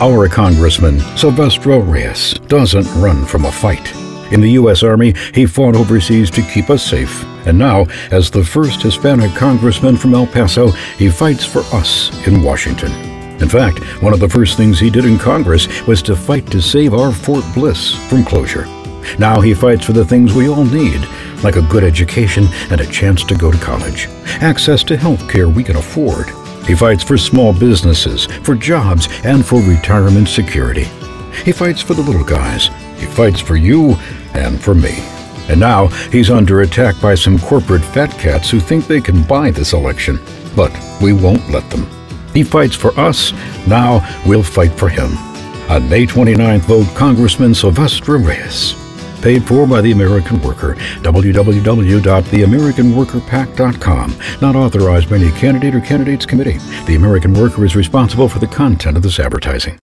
Our Congressman, Silvestre Reyes, doesn't run from a fight. In the U.S. Army, he fought overseas to keep us safe. And now, as the first Hispanic congressman from El Paso, he fights for us in Washington. In fact, one of the first things he did in Congress was to fight to save our Fort Bliss from closure. Now he fights for the things we all need, like a good education and a chance to go to college, access to health care we can afford. He fights for small businesses, for jobs, and for retirement security. He fights for the little guys. He fights for you and for me. And now he's under attack by some corporate fat cats who think they can buy this election. But we won't let them. He fights for us. Now we'll fight for him. On May 29th, vote Congressman Silvestre Reyes. Paid for by the American Worker. www.theamericanworkerpac.com. Not authorized by any candidate or candidates committee. The American Worker is responsible for the content of this advertising.